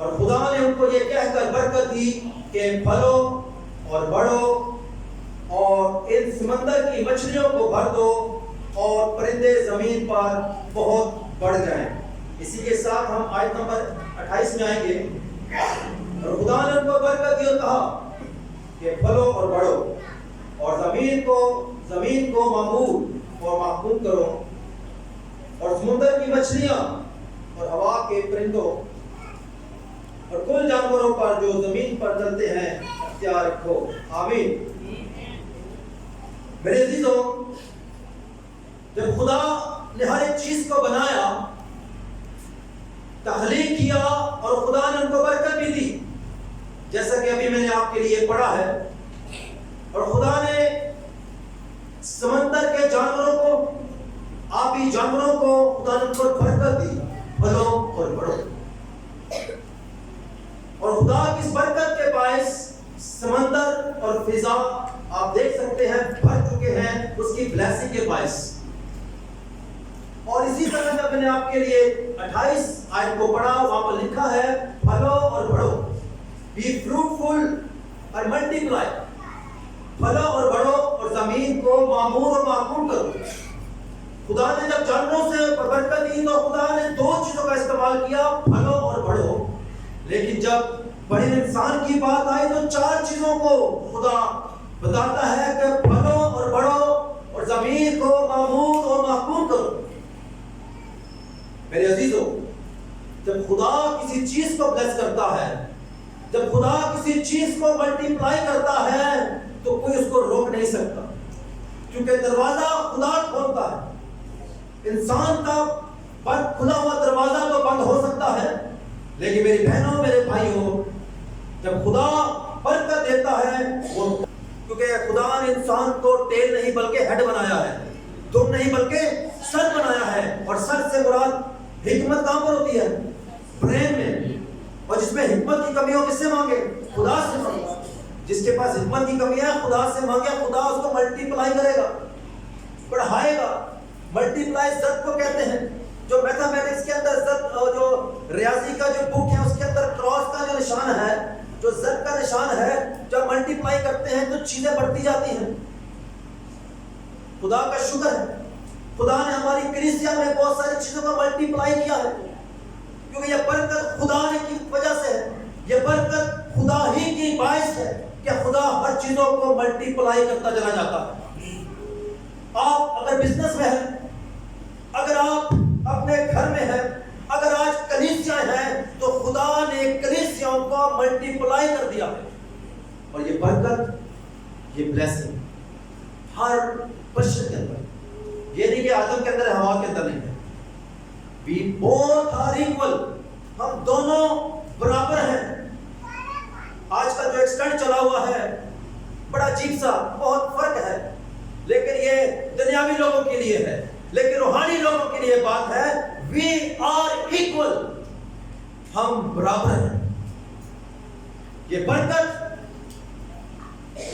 اور خدا نے ان کو یہ کہہ کر برکت دی کہ پھلو اور بڑھو اور ان سمندر کی مچھلیوں کو بھر دو اور پرندے زمین پر بہت بڑھ جائیں۔ اسی کے ساتھ ہم آیت نمبر 28 میں آئیں گے۔ اور خدا نے ان کو برکت دی اور کہا کہ پھلو اور بڑھو اور زمین کو معمور اور محکوم کرو اور سمندر کی مچھلیاں اور ہوا کے پرندوں اور کل جانوروں پر جو زمین پر چلتے ہیں اختیار رکھو۔ آمین۔ میرے عزیزو، جب خدا نے ہر ایک چیز کو بنایا، تخلیق کیا اور خدا نے ان کو برکت بھی دی، جیسا کہ ابھی میں نے آپ کے لیے پڑھا ہے، اور خدا نے سمندر کے جانوروں کو، آبی جانوروں کو خدا نے ان کو برکت دی، پھلو اور بڑھو، اور خدا کی اس برکت کے باعث سمندر اور فضا آپ دیکھ سکتے ہیں بھر چکے ہیں اس کی بلیسنگ کے باعث۔ اور اسی طرح جب میں نے آپ کے لیے 28 آیت کو پڑھا، وہاں پر لکھا ہے پھلو اور بڑھو، بی فروٹفل اور ملٹیپلائی، پھلو اور بڑھو اور زمین کو معمور اور محکوم کرو۔ خدا نے جب جانوروں سے برکت دی تو خدا نے 2 چیزوں کا استعمال کیا، پھلو اور بڑھو، لیکن جب بڑے انسان کی بات آئی تو 4 چیزوں کو خدا بتاتا ہے کہ پھلو اور بڑھو اور زمین کو معمور اور محکوم کرو۔ میرے عزیزو، جب خدا کسی چیز کو بلیس کرتا ہے، جب خدا کسی چیز کو ملٹیپلائی کرتا ہے تو کوئی اس کو روک نہیں سکتا، کیونکہ دروازہ خدا کھولتا ہے۔ انسان کا بند کھلا ہوا دروازہ تو بند ہو سکتا ہے، لیکن میری بہنوں میرے بھائیوں، جب خدا برکت دیتا ہے، وہ کیونکہ خدا نے انسان کو ٹیل نہیں بلکہ ہیڈ بنایا ہے، دم نہیں بلکہ سر بنایا ہے، اور سر سے مراد حکمت کہاں پر ہوتی ہے؟ برین میں۔ اور جس میں حکمت کی کمی ہو کس سے مانگے؟ خدا سے مانگے۔ جس کے پاس حکمت کی کمی ہے خدا سے مانگے، خدا اس کو ملٹیپلائی کرے گا، بڑھائے گا۔ ملٹیپلائی ضرب کو کہتے ہیں، جو میتھمیٹکس کے اندر ضرب، جو ریاضی کا جو بک ہے اس کے اندر کراس کا جو نشان ہے، جو ضرب کا نشان ہے، جب ملٹیپلائی کرتے ہیں تو چیزیں بڑھتی جاتی ہیں۔ خدا کا شکر ہے، خدا نے ہماری کلیسیا میں بہت ساری چیزوں کو ملٹیپلائی کیا ہے، کیونکہ یہ برکت خدا نے کی وجہ سے ہے، یہ برکت خدا ہی کی باعث ہے کہ خدا ہر چیزوں کو ملٹیپلائی کرتا چلا جاتا ہے۔ آپ اگر بزنس میں ہیں، اگر آپ اپنے گھر میں ہیں، اگر آج کلیسیا ہیں، تو خدا نے کلیسیاؤں کو ملٹیپلائی کر دیا ہے، اور یہ برکت، یہ بلیسنگ ہر بشر کے اندر، یہ نہیں کہ آدم کے اندر ہے، ہوا کے اندر نہیں ہے۔ We both are equal، ہم دونوں برابر ہیں۔ آج کا جو ایکسٹینٹ چلا ہوا ہے بڑا عجیب سا، بہت فرق ہے، لیکن یہ دنیاوی لوگوں کے لیے ہے، لیکن روحانی لوگوں کے لیے بات ہے we are equal، ہم برابر ہیں۔ یہ برکت،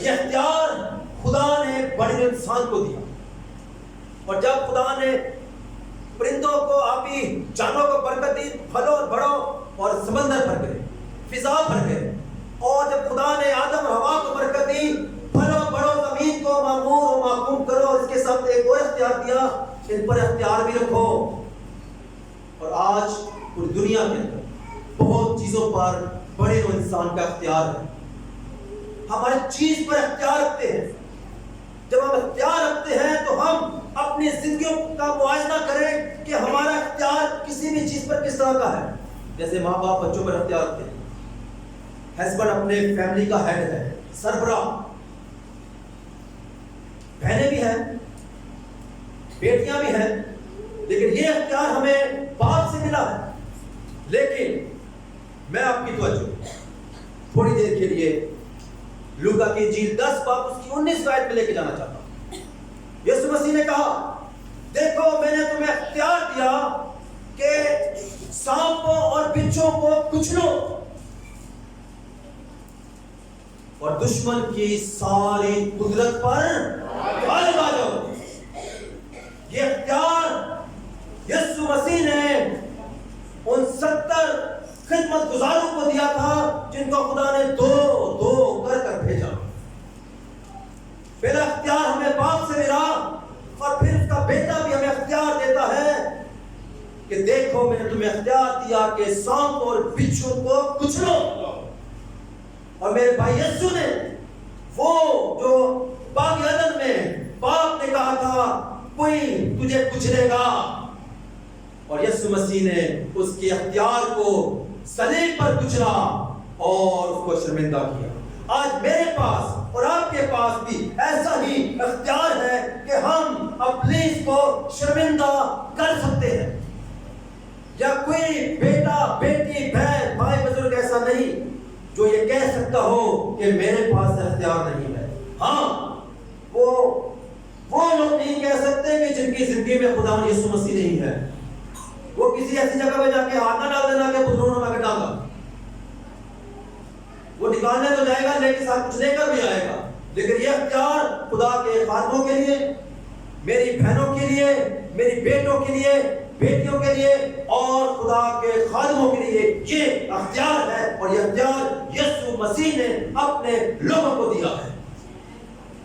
یہ اختیار خدا نے بڑے انسان کو دیا، اور جب خدا نے پرندوں کو، آبی جانوروں کو برکت دی، پھلو اور بڑھو اور سمندر بھر گئے، فضا بھر گئے، اور جب خدا نے آدم اور حوا کو برکت دی، پھلو بڑھو، زمین کو معمور و محکوم کرو، اور اس کے ساتھ ایک اور اختیار دیا، ان پر اختیار بھی رکھو۔ اور آج پوری دنیا کے اندر بہت چیزوں پر بڑے و انسان کا اختیار ہے، ہم ہر چیز پر اختیار رکھتے ہیں۔ جب ہم اختیار رکھتے ہیں تو ہم اپنی زندگیوں کا موازنہ کریں کہ ہمارا اختیار کسی بھی چیز پر کس طرح کا ہے۔ جیسے ماں باپ بچوں پر اختیار رکھتے ہیں، ہسبینڈ اپنے فیملی کا ہیڈ ہے، سربراہ، بہنیں بھی ہیں، بیٹیاں بھی ہیں، لیکن یہ اختیار ہمیں باپ سے ملا ہے۔ لیکن میں آپ کی توجہ تھوڑی دیر کے لیے لوکا کی انجیل 10 باب اس کی 19 آیت میں لے کے جانا چاہتا ہوں۔ یسوع مسیح نے کہا، دیکھو میں نے تمہیں اختیار دیا کہ سانپوں اور بچھوں کو کچلو اور دشمن کی ساری قدرت پر غالب آ جاؤ۔ یہ اختیار یسوع مسیح نے ان 70 خدمت گزاروں کو دیا تھا جن کو خدا نے دو دو کر بھیجا. پہلا اختیار ہمیں باپ سے ملا اور پھر اس کا بیٹا بھی ہمیں اختیار دیتا ہے کہ دیکھو میں نے تمہیں اختیار دیا کہ سانپ اور بچھو کو کچلو. اور میرے بھائی یسوع نے وہ جو باغ عدن میں باپ نے کہا تھا کوئی تجھے کچلے گا، اور یسوع مسیح نے اس کے اختیار کو صلیب پر کچلا اور اس کو شرمندہ کیا. آج میرے پاس اور آپ کے پاس بھی ایسا ہی اختیار ہے کہ ہم ابلیس کو شرمندہ کر سکتے ہیں. یا کوئی بیٹا بیٹی بہن بھائی بزرگ ایسا نہیں جو یہ کہہ سکتا ہو کہ میرے پاس اختیار نہیں ہے. ہاں وہ لوگ نہیں کہہ سکتے کہ جن کی زندگی میں خدا یسوع مسیح نہیں ہے. وہ کسی ایسی جگہ پہ جا کے ہاتھ نہ ڈال دینا کہ بزرگوں نے ڈالا، وہ نکالنے تو جائے گا لیکن ساتھ کچھ لے کر بھی آئے گا. لیکن یہ اختیار خدا کے خادموں کے لیے، میری بہنوں کے لیے، میری بیٹوں کے لیے، بیٹیوں کے لیے اور خدا کے خادموں کے لیے یہ اختیار ہے. اور یہ اختیار یسوع مسیح نے اپنے لوگوں کو دیا ہے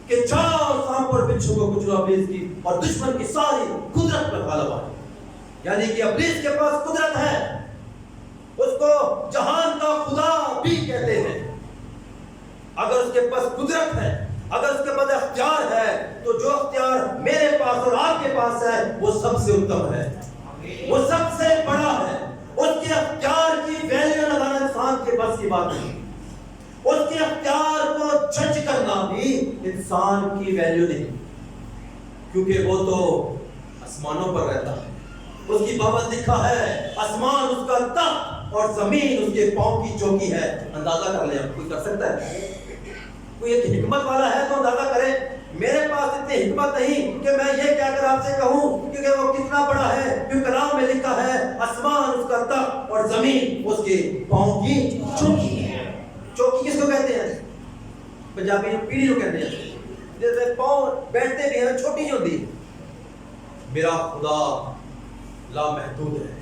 کہ جاؤ سانپ اور بچھو کو کچلو ابلیس کی اور دشمن کی ساری قدرت پر غالب آئے. یعنی کہ ابلیس کے پاس قدرت ہے، اس کو جہان کا خدا بھی کہتے ہیں. اگر اس کے پاس قدرت ہے، اگر اس کے پاس اختیار ہے، تو جو اختیار میرے پاس اور آپ کے پاس ہے وہ سب سے اتم ہے، وہ سب سے بڑا ہے. اس کے اختیار کی ویلیو لگانا انسان کے بس کی بات نہیں. اس کے اختیار کو جج کرنا بھی انسان کی ویلیو نہیں، کیونکہ وہ تو آسمانوں پر رہتا ہے. اس کی بابت لکھا ہے آسمان اس کا تخت اور زمین اس کے پاؤں کی چوکی ہے. اندازہ کر لیں، کوئی کر سکتا ہے؟ کوئی ایک حکمت والا ہے تو اندازہ کریں. میرے پاس اتنی حکمت نہیں کہ میں یہ کہہ کر آپ سے کہوں کیونکہ وہ کتنا بڑا ہے. کیونکہ کلام میں لکھا ہے آسمان اس کا تخت اور زمین اس کے پاؤں کی چوکی ہے. چوکی کس کو کہتے ہیں؟ پنجابی میں پیڑھی کو کہتے ہیں، جیسے پاؤں بیٹھتے بھی ہیں چھوٹی جو ہوتی. میرا خدا لامحدود ہے،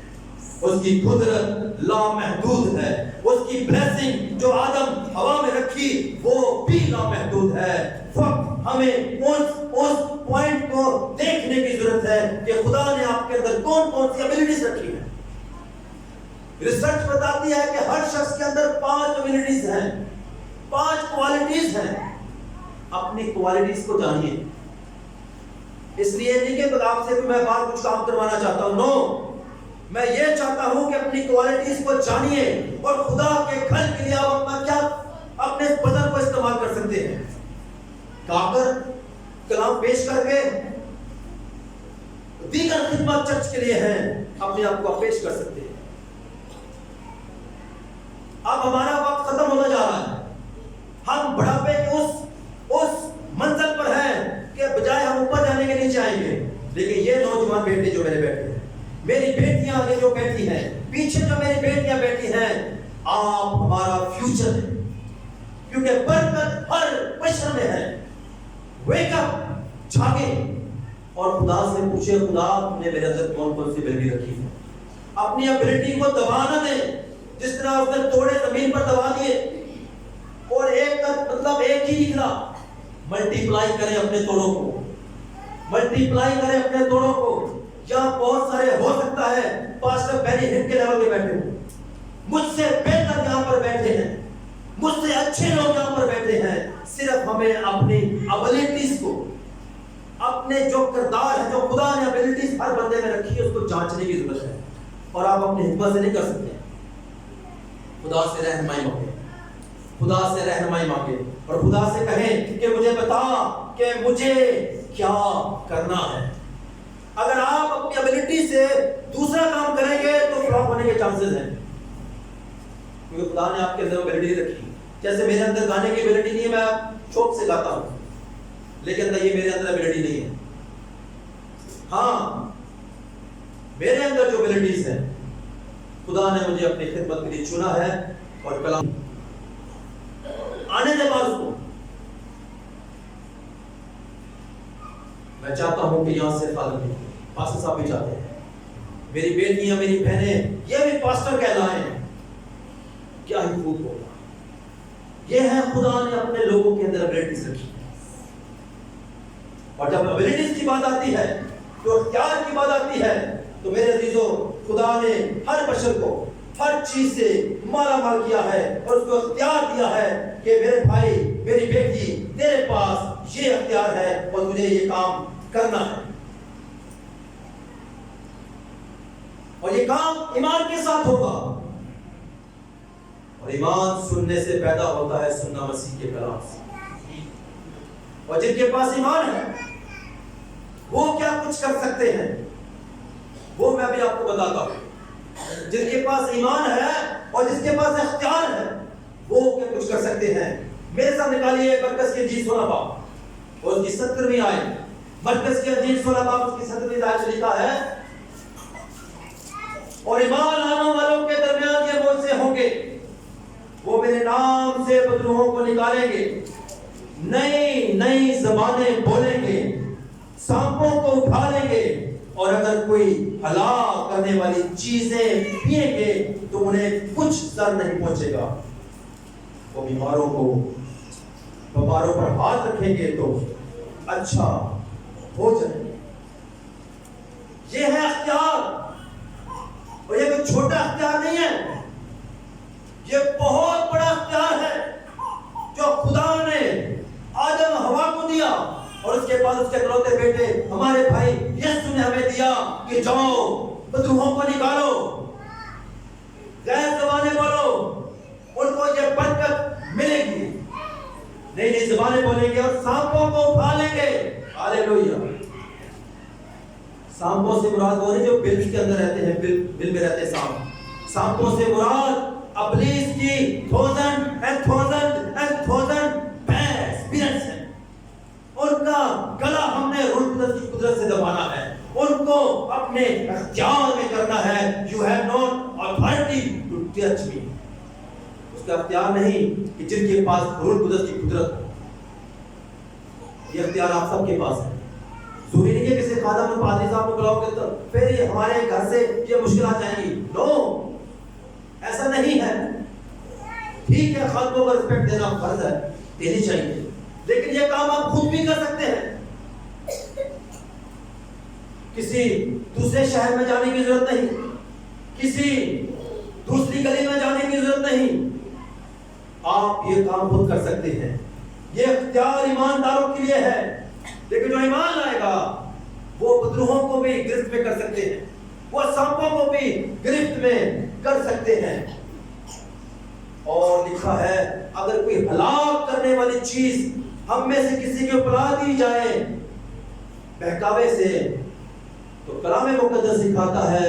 اس کی قدرت لامحدود ہے، اس کی بلیسنگ جو آدم ہوا میں رکھی وہ بھی لامحدود ہے. فقط ہمیں اس پوائنٹ کو دیکھنے کی ضرورت ہے کہ خدا نے آپ کے اندر کون کون سی ایبلٹیز رکھی ہیں. ریسرچ بتاتی ہے کہ ہر شخص کے اندر 5 ایبلٹیز ہیں، 5 کوالٹیز ہیں. اپنی کوالٹیز کو جانیے. اس لیے نہیں کہ آپ سے بھی میں بار کچھ کام کروانا چاہتا ہوں، نو، میں یہ چاہتا ہوں کہ اپنی کوالٹیز کو جانیے اور خدا کے گھر کے لیے آپ اپنا کیا اپنے بدن کو استعمال کر سکتے ہیں. گا کر، کلام پیش کر کے، دیگر خدمات چرچ کے لیے ہیں، اپنے آپ کو پیش کر سکتے ہیں. اب ہمارا وقت ختم ہوتا جا رہا ہے. ہم بڑھاپے کے اس منزل پر ہیں کہ بجائے ہم اوپر جانے کے نیچے آئیں گے. لیکن یہ نوجوان بیٹے جو میرے بیٹے ہیں، میری بیٹیاں آگے جو بیٹھی ہیں، پیچھے جو میری بیٹیاں بیٹھی ہیں، آپ ہمارا فیوچر ہے. کیونکہ برکت ہر بشر میں ہے. ویک اپ، جاگیں اور خدا سے پوچھیں خدا تم نے میرے اندر کون کون سی ایبلٹی رکھی ہے. اپنی ایبلٹی کو دبا نہ دیں. جس طرح اس نے توڑے زمین پر دبا دیے اور ایک کا مطلب ایک ہی نکلا. ملٹی پلائی کریں اپنے توڑوں کو، ملٹی پلائی کریں اپنے توڑوں کو. یہاں بہت سارے ہو سکتا ہے پاسٹر بینی ہن کے لیول پہ بیٹھے ہوں، مجھ سے بہتر یہاں پر بیٹھے ہیں، مجھ سے اچھے لوگ یہاں پر بیٹھے ہیں. صرف ہمیں اپنی ابلیٹیز کو، اپنے جو کردار ہے، جو خدا نے ابلیٹیز ہر بندے میں رکھی ہے، اس کو جانچنے کی ضرورت ہے. اور آپ اپنی حکمت سے نہیں کر سکتے. خدا سے رہنمائی مانگے، خدا سے رہنمائی مانگے اور خدا سے کہیں کہ مجھے بتا کہ مجھے کیا کرنا ہے. اگر آپ اپنی ابلیٹی سے دوسرا کام کریں گے تو فلاپ ہونے کے چانسز ہیں، کیونکہ خدا نے آپ کے اندر ابلیٹی رکھی. جیسے میرے اندر گانے کی ابلیٹی نہیں ہے، میں شوق سے گاتا ہوں، لیکن یہ میرے اندر ابلیٹی نہیں ہے. ہاں، میرے اندر جو ابلیٹیز ہیں خدا نے مجھے اپنی خدمت کے لیے چنا ہے. اور کلام آنے دے بعد اس کو میں چاہتا ہوں کہ یہاں سے خالق نہیں، پاسٹر صاحب بھی چاہتے ہیں، میری بیٹیاں، میری بہنیں یہ بھی پاسٹر کہلائیں. مضبوط ہوگا. یہ ہے خدا نے اپنے لوگوں کے اندر ابیلٹیز رکھی. اور جب ابیلٹیز کی بات آتی ہے تو اختیار کی بات آتی ہے تو میرے عزیزوں خدا نے ہر بشر کو ہر چیز سے مالا مال کیا ہے اور اس کو اختیار دیا ہے کہ میرے بھائی میری بیٹی تیرے پاس یہ اختیار ہے اور تجھے یہ کام کرنا ہے. اور یہ کام ایمان کے ساتھ ہوگا. اور ایمان سننے سے پیدا ہوتا ہے, سننا مسیح کے کلام سے. اور جن کے پاس ایمان ہے وہ کیا کچھ کر سکتے ہیں وہ میں ابھی آپ کو بتاتا ہوں. جن کے پاس ایمان ہے اور جس کے پاس اختیار ہے وہ کیا کچھ کر سکتے ہیں. میرے ساتھ نکالیے مرکز کی انجیل 16 باب اور اس کی 17ویں آیت. مرکز کی انجیل 16 باب اس کی 17ویں آیت میں لکھا ہے, اور ایمان لانے والوں کے درمیان یہ معجزے ہوں گے, وہ میرے نام سے بدروہوں کو نکالیں گے, نئی نئی زبانیں بولیں گے, سانپوں کو اٹھا لیں گے, اور اگر کوئی ہلاک کرنے والی چیزیں پئیں گے تو انہیں کچھ ضرر نہیں پہنچے گا. وہ بیماروں پر ہاتھ رکھیں گے تو اچھا ہو جائے. یہ ہے اختیار, اور یہ کوئی چھوٹا اختیار نہیں ہے, یہ بہت بڑا اختیار ہے جو خدا نے آدم ہوا کو دیا اور اس کے بعد اس کے اکلوتے بیٹے ہمارے بھائی یسوع نے ہمیں دیا کہ جاؤ بدروہوں کو نکالو, غیر زبانیں بولو, ان کو یہ برکت ملے گی, نئی نئی زبانیں بولیں گے اور سانپوں کو اٹھا لیں گے. ہاللیلویہ. سانپوں سے مراد وہ نہیں جو بل کے اندر رہتے ہیں, بل میں رہتے سانپ. سانپوں سے مراد ابلیس کی 1000 and 1000 and 1000 اسپرٹس ہیں. ان کا گلا ہم نے روح القدس کی قدرت سے دبانا ہے, ان کو اپنے اختیار میں کرنا ہے. You have not authority to touch me. اس کا اختیار نہیں کہ جن کے پاس روح القدس کی قدرت, یہ اختیار آپ سب کے پاس ہے. ضروری نہیں ہے کسی خادم میں پادری صاحب کو بلاؤ گے تو پھر ہمارے گھر سے یہ مشکلات جائیں گی. نو, ایسا نہیں ہے. ٹھیک ہے خادموں کو رسپیکٹ دینا فرض ہے, دینی چاہیے, لیکن یہ کام آپ خود بھی کر سکتے ہیں. کسی دوسرے شہر میں جانے کی ضرورت نہیں, کسی دوسری گلی میں جانے کی ضرورت نہیں, آپ یہ کام خود کر سکتے ہیں. یہ اختیار ایمانداروں کے لیے ہے, لیکن جو ایمان لائے گا وہ بدروہوں کو بھی گرفت میں کر سکتے ہیں, وہ سانپوں کو بھی گرفت میں کر سکتے ہیں. اور لکھا ہے اگر کوئی ہلاک کرنے والی چیز ہم میں سے کسی کے اوپر آ دی جائے بہکاوے سے, تو کلام مقدس سکھاتا ہے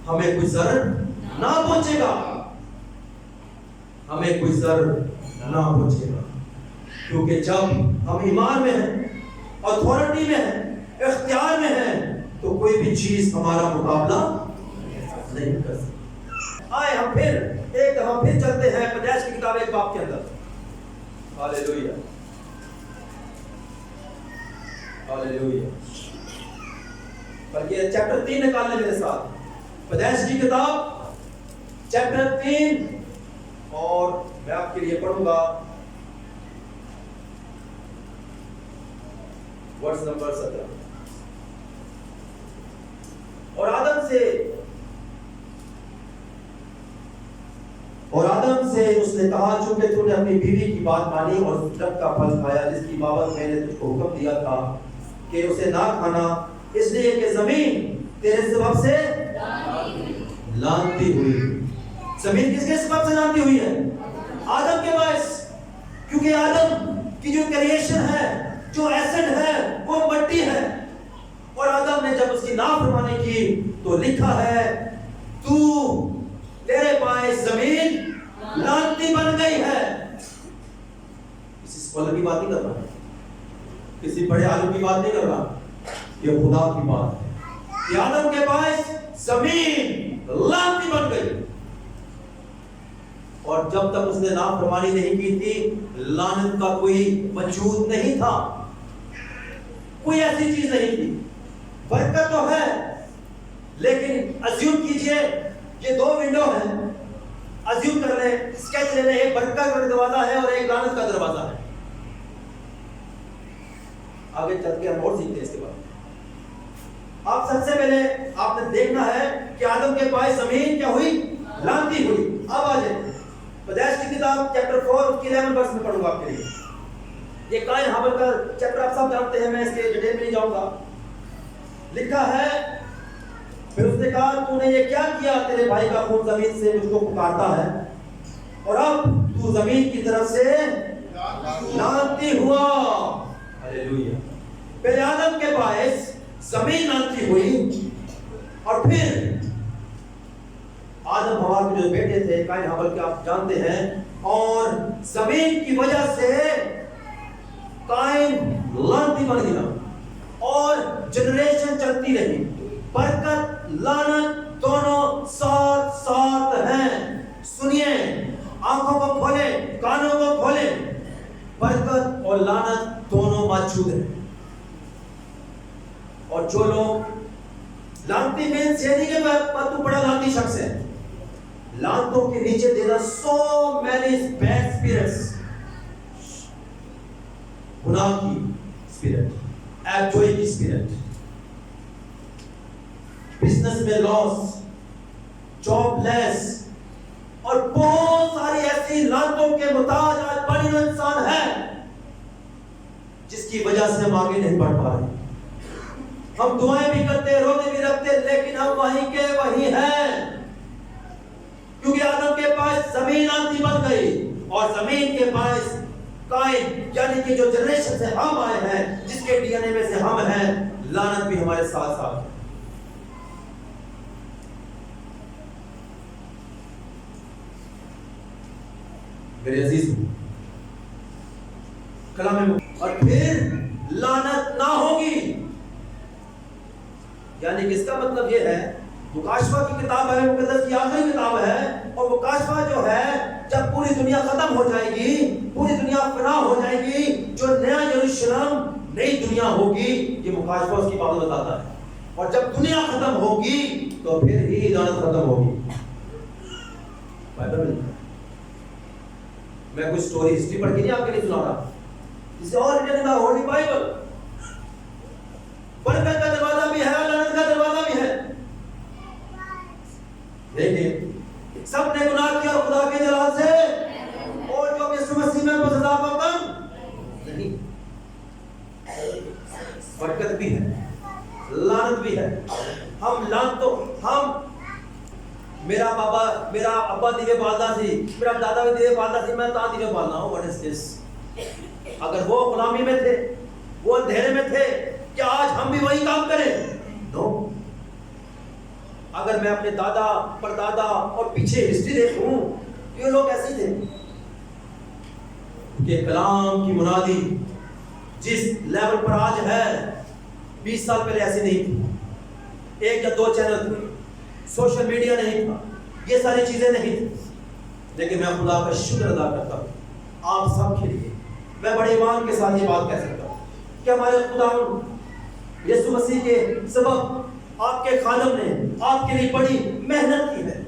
ہمیں کوئی ضرر نہ پہنچے گا, ہمیں کوئی ضرر نہ پہنچے گا. کیونکہ جب ہم ایمان میں ہیں, اتھارٹی میں ہیں, اختیار میں ہیں, تو کوئی بھی چیز ہمارا مقابلہ نہیں کر سکتی. آئے ہم پھر چلتے ہیں پیدائش کی کتاب 1 باب کے اندر. ہاللیلویہ, ہاللیلویہ. بلکہ چیپٹر 3 نکالنے میرے ساتھ, پیدائش کی کتاب چیپٹر 3, اور میں آپ کے لیے پڑھوں گا ورس نمبر 17. اور آدم سے اس نے کہا چونکہ تو نے اپنی بیوی کی بات مانی اور درخت کا پھل کھایا جس کی بابت میں نے تجھ کو حکم دیا تھا کہ اسے نہ کھانا, اس لیے کہ زمین تیرے سبب سے لعنتی ہوئی. زمین کس کے سبب سے لعنتی ہوئی ہے؟ آدم کے باعث. کیونکہ آدم کی جو کریشن ہے, جو ایسڈ ہے, وہ مٹی ہے, اور آدم نے جب اس کی نافرمانی کی تو لکھا ہے تیرے باعث زمین لعنتی بن گئی ہے. کسی اسکالر کی بات نہیں کر رہا, کسی بڑے عالم کی بات نہیں کر رہا, یہ خدا کی بات ہے کہ آدم کے باعث زمین لعنتی بن گئی. اور جب تک اس نے نافرمانی نہیں کی تھی لعنت کا کوئی وجود نہیں تھا, کوئی ایسی چیز نہیں تھی. برکت تو ہے, لیکن ازیوم کیجئے یہ 2 ونڈو ہیں, ازیوم کر لیں, اسکیچ لے لیں, ایک برکت کا دروازہ ہے اور ایک لعنت کا دروازہ ہے. آگے چل کے ہم اور سیکھتے ہیں اس کے بعد. آپ سب سے پہلے آپ نے دیکھنا ہے کہ آدم کے پائے زمین کیا ہوئی, لعنتی ہوئی. اب آ جائیں پیدائش کی کتاب چیپٹر 4 اس کی 11 ورس میں پڑھوں گا آپ کے لیے. یہ قائن ہابیل کا چیپٹر آپ سب جانتے ہیں, میں اس کے ڈیٹیل میں نہیں جاؤں گا. لکھا ہے پھر اس نے کہا تو نے یہ کیا کیا, تیرے بھائی کا خون زمین سے مجھ کو پکارتا ہے اور اب تو زمین کی طرف سے لعنتی ہوا. ہاللیلویا. پہلے آدم کے باعث زمین لعنتی ہوئی اور پھر آدم ہوا کے جو بیٹے تھے قائن ہابیل کے آپ جانتے ہیں, اور زمین کی وجہ سے قائن لعنتی بن گیا اور جنریشن چلتی رہی. برکت لعنت دونوں ساتھ ساتھ ہیں. سنیے, آنکھوں کو کھولیں, کانوں کو کھولیں, برکت اور لعنت دونوں موجود ہیں. اور جو لوگ لعنتی میں سے نہیں کہ تو بڑا لعنتی شخص ہے, لعنتوں کے نیچے دینا so many bad spirits, گناہ کی اسپرٹ, ایبجوئی کی اسپرٹ, بزنس میں لاس, جاب لیس, اور بہت ساری ایسی لعنتوں کے محتاج آج بڑی انسان ہے جس کی وجہ سے ہم آگے نہیں بڑھ پا رہے. ہم دعائیں بھی کرتے, روزے بھی رکھتے, لیکن ہم وہیں کے وہیں ہیں, کیونکہ آدم کے پاس زمین لعنتی بن گئی اور زمین کے پاس قائن یعنی کہ جو جنریشن سے ہم آئے ہیں, جس کے ڈی این اے میں سے ہم ہیں, لعنت بھی ہمارے ساتھ ساتھ ہے. میرے عزیز کلام میں, اور پھر لعنت نہ ہوگی. یعنی کہ اس کا مطلب یہ ہے, مکاشفہ کی کتاب ہے, مقدس کی آخری کتاب ہے, اور مکاشفہ جو ہے جب پوری دنیا ختم ہو جائے گی, پوری دنیا فنا ہو جائے گی, جو نیا یروشلم نئی دنیا ہوگی, یہ مکاشفہ اس کی بات بتاتا ہے. اور جب دنیا ختم ہوگی تو پھر ہی لعنت ختم ہوگی. بائبل میں کوئی سٹوری ہسٹری پڑھ کے نہیں آپ کے لیے سنا رہا, اسے اور written in the hold Bible. برکت کا دروازہ بھی ہے, لعنت کا دروازہ بھی ہے. دیکھیں سب نے گناہ کیا خدا کے جلال سے, اور جو یسوع مسیح میں سزا کا کم نہیں. برکت بھی ہے, لعنت بھی ہے. ہم لعنتوں, ہم میرا بابا میرا ابا دیوے بالدا سی, میرا دادا بھی دیوے بالدا سی, میں تا دیوے بالنا ہوں. واٹ از دس؟ اگر وہ غلامی میں تھے, وہ اندھیرے میں تھے, کیا آج ہم بھی وہی کام کریں؟ نو. اگر میں اپنے دادا پردادا اور پیچھے ہسٹری دیکھوں, یہ لوگ ایسے تھے کہ کلام کی منادی جس لیول پر آج ہے 20 سال پہلے ایسی نہیں تھی. 1 یا 2 چینل تھے, سوشل میڈیا نہیں تھا, یہ ساری چیزیں نہیں تھی. لیکن میں خدا کا شکر ادا کرتا ہوں آپ سب کے لیے. میں بڑے ایمان کے ساتھ یہ بات کہہ سکتا ہوں کہ ہمارے خدا یسوع مسیح کے سبب آپ کے خادم نے آپ کے لیے بڑی محنت کی ہے.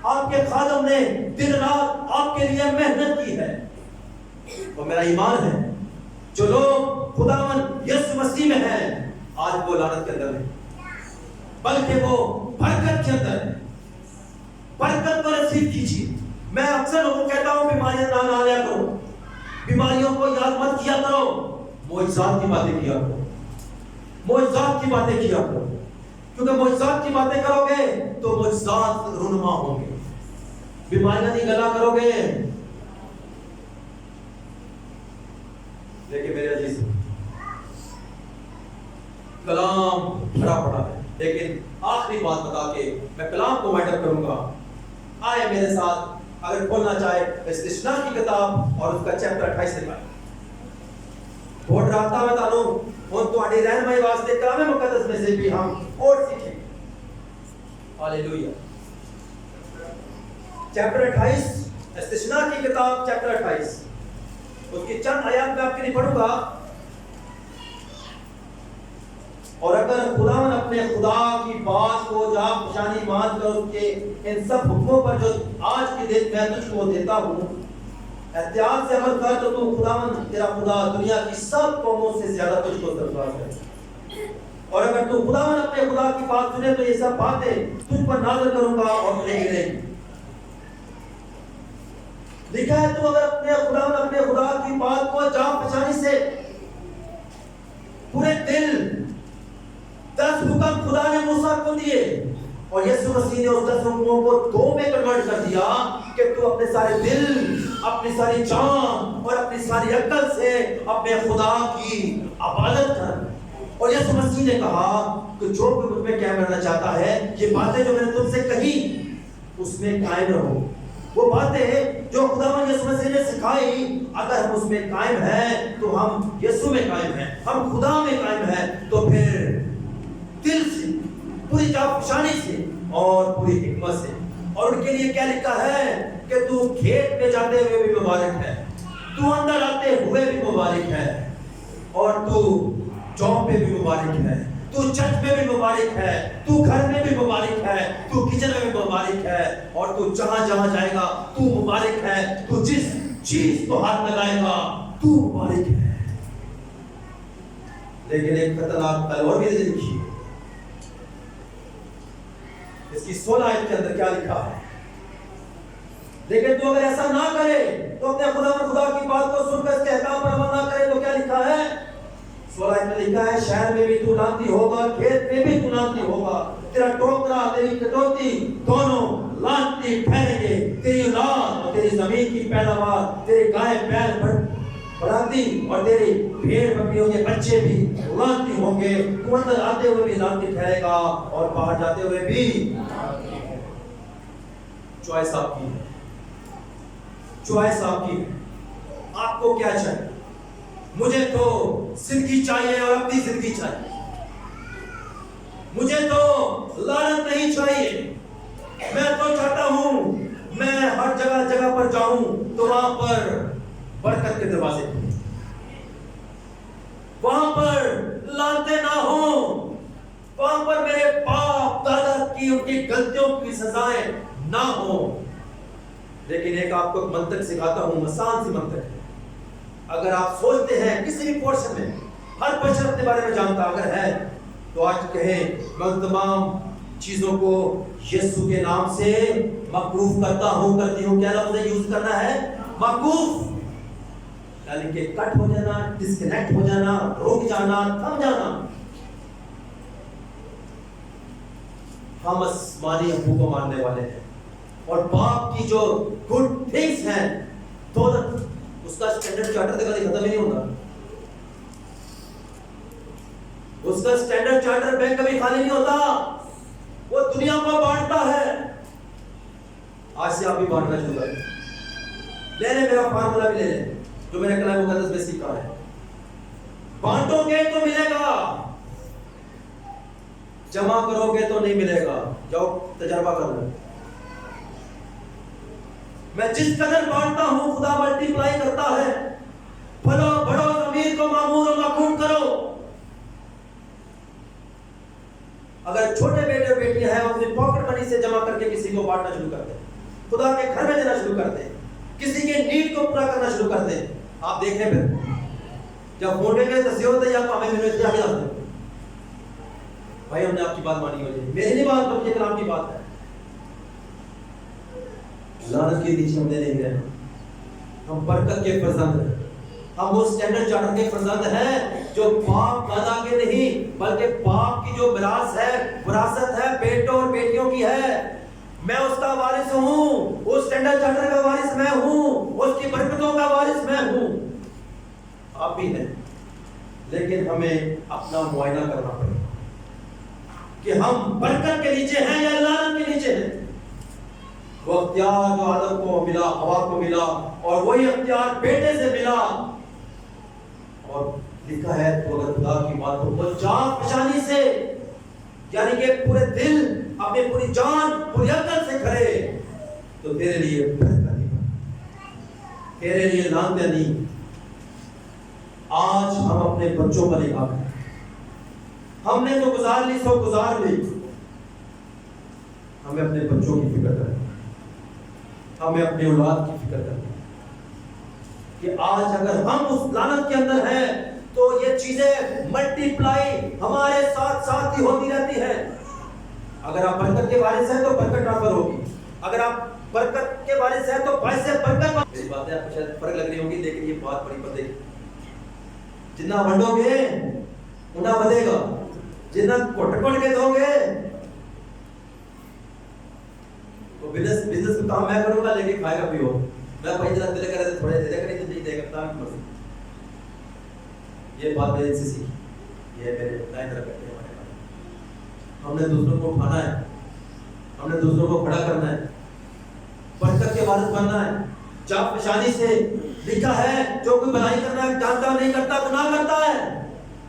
آپ کے خادم نے دن رات آپ کے لیے محنت کی ہے. اور میرا ایمان ہے جو لوگ خداوند یسوع مسیح میں ہیں, آج وہ لعنت کے اندر نہیں بلکہ وہ برکت کے اندر ہے. برکت کو نصیب کیجیے. میں اکثر لوگوں کو کہتا ہوں بیماریاں نہ لیا کرو, بیماریوں کو یاد مت کیا کرو, معجزات کی باتیں کیا کرو, معجزات کی باتیں کیا کرو, کیونکہ معجزات کی باتیں کرو گے تو معجزات رونما ہوں گے. بیماریاں نہیں گلا کرو گے. لیکن میرے عزیز کلام بھرا پڑا ہے, لیکن آخری بات بتا کے میں کلام کو وائنڈ اپ کروں گا. آئے میرے ساتھ, اگر کھولنا چاہے استثناء کی کتاب اور اس کا چیپٹر 28 سے پڑھیں. بہت رابطہ میں تعلق ہوں تہاڈی رہنمائی واسطے کلام مقدس میں سے بھی ہم اور سیکھیں. ہاللیلویہ. چیپٹر 28 استثناء کی کتاب چیپٹر 28 اس کی چند آیات میں آپ کے لیے پڑھوں گا. اور اگر خداوند اپنے خدا کی بات کو جہاں پشانی مان کر اس کے ان سب حکموں پر جو آج کے دن میں تجھ کو دیتا ہوں احتیاط سے عمل کر تو خداوند تیرا خدا دنیا کی سب قوموں سے زیادہ تجھ کو سرفراز ہے. اور اگر تو خداوند اپنے خدا کی بات سنے تو یہ سب باتیں تجھ پر نازل کروں گا اور تجھے ملے گی. لکھا ہے تو اگر اپنے خدا کی بات کو جان پہچانی سے پورے دل 10 حکم خدا نے موسیٰ کو دیے اور یسوع مسیح نے اس 10 حکموں کو 2 میں کنورٹ کر دیا کہ تو اپنے سارے دل اپنی ساری جان اور اپنی ساری عقل سے اپنے خدا کی عبادت کر. اور یسوع مسیح نے کہا کہ جو کوئی مجھ میں قائم رہنا چاہتا ہے یہ باتیں جو میں نے تم سے کہی اس میں قائم رہو. وہ باتیں جو خداوند یسوع مسیح نے سکھائی اگر ہم اس میں قائم ہیں تو ہم یسوع میں قائم ہیں, ہم خدا میں قائم ہیں. تو پھر دل سے پوری جانشانی سے اور پوری حکمت سے. اور ان کے لیے کیا لکھا ہے کہ تو کھیت میں جاتے ہوئے بھی مبارک ہے, تو اندر آتے ہوئے بھی مبارک ہے, اور تو جاب پہ بھی مبارک ہے, تو چرچ میں بھی مبارک ہے, تو گھر میں بھی مبارک ہے, تو کچن میں بھی مبارک ہے, اور تو جہاں جہاں جائے گا تو مبارک ہے, تو جس چیز کو ہاتھ لگائے گا تو مبارک ہے. لیکن ایک خطرناک پہلو اور بھی لکھی ہے, اس کی 16 آیت کے اندر کیا لکھا ہے, لیکن تو اگر ایسا نہ کرے تو اپنے خدا کی بات کو سن کر اس کے احکام پر عمل نہ کرے تو کیا لکھا ہے 16 آیت میں لکھا ہے شہر میں بھی تو لعنتی ہوگا, کھیت میں بھی تو لعنتی ہوگا, تیرا ٹوکرا تیری کٹوتی دونوں لعنتی ٹھہریں گے, تیری اولاد اور تیری زمین کی پیداوار, تیری گائے بیل بڑھاتی اور تیری بھیڑ بکریوں کے بچے بھی لعنتی ہوں گے. تو اندر آتے ہوئے بھی لعنتی ٹھہرے گا اور باہر جاتے ہوئے بھی. چوائس آپ کی ہے, چوائس آپ کی ہے, آپ کو کیا چاہیے. مجھے تو زندگی چاہیے اور اپنی زندگی چاہیے, مجھے تو لعنت نہیں چاہیے. میں تو چاہتا ہوں میں ہر جگہ پر جاؤں تو وہاں پر برکت کے دروازے, وہاں پر لعنتیں نہ ہوں, وہاں پر میرے باپ دادا کی ان کی غلطیوں کی سزائیں نہ ہوں. لیکن ایک آپ کو منطق سکھاتا ہوں, آسان سی منطق ہے. اگر آپ سوچتے ہیں کسی بھی پورشن میں ہر بشر اپنے بارے میں جانتا اگر ہے تو آج کہیں میں ان تمام چیزوں کو یسوع کے نام سے موقوف کرتا ہوں, کرتی ہوں. کیا لفظ یوز کرنا ہے موقوف, یعنی کہ کٹ ہو جانا, ڈسکنیکٹ ہو جانا, رک جانا, تھم جانا. ہم آسمانی ابو کو ماننے والے ہیں اور باپ کی جو گڈ تھنگس ہیں دولت اس کا سٹینڈرڈ چارٹر کبھی ختم ہی نہیں ہوتا. اس کا سٹینڈرڈ چارٹر بینک کبھی خالی نہیں ہوتا, وہ دنیا کو بانٹتا ہے. آج سے آپ بھی بانٹنا شروع کریں, لے لیں میرا فارمولا بھی لے لیں جو میں نے کلام مقدس میں سیکھا ہے. بانٹو گے تو ملے گا, جمع کرو گے تو نہیں ملے گا. جاؤ تجربہ کر لو. میں جس قدر بانٹتا ہوں خدا ملٹی پلائی کرتا ہے. پھلو بڑھو, ضمیر کو معمور و معقوم کرو. اگر چھوٹے بیٹے بیٹیاں ہیں اپنی پاکٹ منی سے جمع کر کے کسی کو بانٹنا شروع کر دیں, خدا کے گھر میں دینا شروع کر دیں, کسی کے نیڈ کو پورا کرنا شروع کر دیں. آپ دیکھیں پھر جب موٹے کے تصویر ہوتے ہیں یا ہمیں میرے آگے آتے ہیں بھائی ہم نے آپ کی بات مانی ہوئی, میری نہیں بات, تو یہ کلام کی بات ہے. لعنت کے نیچے ہم نہیں رہے, ہم برکت کے فرزند ہیں. ہم وہ سٹینڈرڈ چارٹر کے فرزند ہیں جو باپ دادا کے نہیں بلکہ باپ کی جو میراث ہے, وراثت ہے, بیٹوں اور بیٹیوں کی ہے. میں اس کا وارث ہوں, اس سٹینڈرڈ چارٹر کا وارث میں ہوں, اس کی برکتوں کا وارث میں ہوں. آپ بھی ہیں, لیکن ہمیں اپنا معائنہ کرنا پڑے کہ ہم برکت کے نیچے ہیں یا لعنت کے نیچے ہیں. وہ اختیار جو آدم کو ملا, ہوا کو ملا, اور وہی اختیار بیٹے سے ملا. اور لکھا ہے تو اگر خدا کی باتوں کو جان پہچانی سے, یعنی کہ پورے دل, اپنی پوری جان, پوری عقل سے کرے تو تیرے لیے برکت نہیں, تیرے لیے لعنت نہیں. آج ہم اپنے بچوں پر نگاہ کریں, ہم نے جو گزار لی سو گزار لی. ہمیں اپنے بچوں کی فکر کرنی، ہمیں اپنے اولاد کی فکر کرنی کہ آج اگر ہم اس لعنت کے اندر ہیں تو یہ چیزیں ملٹی پلائی ہمارے ساتھ ساتھ ہی ہوتی رہتی ہیں. اگر آپ برکت کے وارث ہیں تو برکت ٹرانسفر ہوگی، اگر آپ برکت کے وارث ہیں تو پیسے برکت. میری باتیں آپ کو شاید فرق لگ رہی ہوں گی، لیکن یہ بات بڑی پتہ ہے. جتنا ونڈو گے اتنا بدے گا، جتنا کٹ کے دو گے. تو بزنس کا کام میں کروں گا لیکن کھائے گا بھی ہو. میں بھائی ذرا دل کرے تھوڑے دے دے کر نہیں دے گا. یہ بات میں نے سے سیکھی، یہ میرے نئے طرح کرتے ہیں. ہم نے دوسروں کو اٹھانا ہے، ہم نے دوسروں کو کھڑا کرنا ہے، برکت کے وارث بننا ہے. چاپ نشانی سے لکھا ہے جو کوئی بھلائی کرنا ہے جانتا نہیں کرتا گناہ کرتا ہے،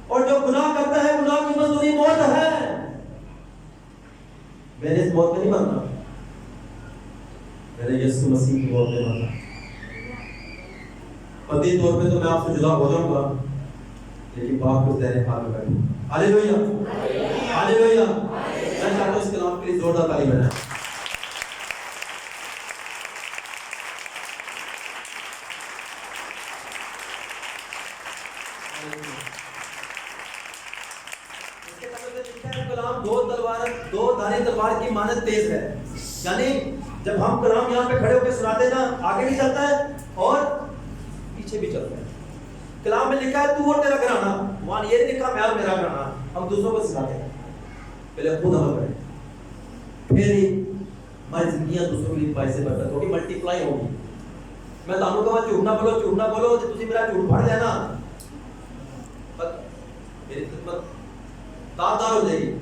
اور جو گناہ کرتا ہے گناہ کی مزدوری موت ہے. میں نے اس موت میں نہیں مرنا، میں نے یسوع مسیح کی موت میں مرنا. قدی طور پہ تو میں آپ سے جدا ہو جاؤں گا، لیکن باپ کو دہنے حال میں بیٹھوں. ہاللیلویا ہاللیلویا. میں چاہتا ہوں اس کلام کے لیے زوردار تالی بجائیں. کلام دو دھاری تلوار کی مانند تیز ہے. یعنی جب ہم کلام یہاں پہ کھڑے ہو کے سناتے نا، آگے بھی چلتا ہے اور پیچھے بھی چلتا ہے. کلام میں لکھا ہے تو اور تیرا گھرانا، وہاں یہ نہیں لکھا میں اور میرا گھرانا. ہم دوسروں کو سکھاتے ہیں، پہلے خود عمل کریں، پھر ہی ہماری زندگیاں دوسروں کے لیے باعث برکت ہوگی، ملٹی پلائی ہوگی. میں تانوں کہا جھوٹ نہ بولو، جھوٹ نہ بولو. جب تسی میرا جھوٹ پھڑ لینا میری خدمت تابدار ہو جائے گی.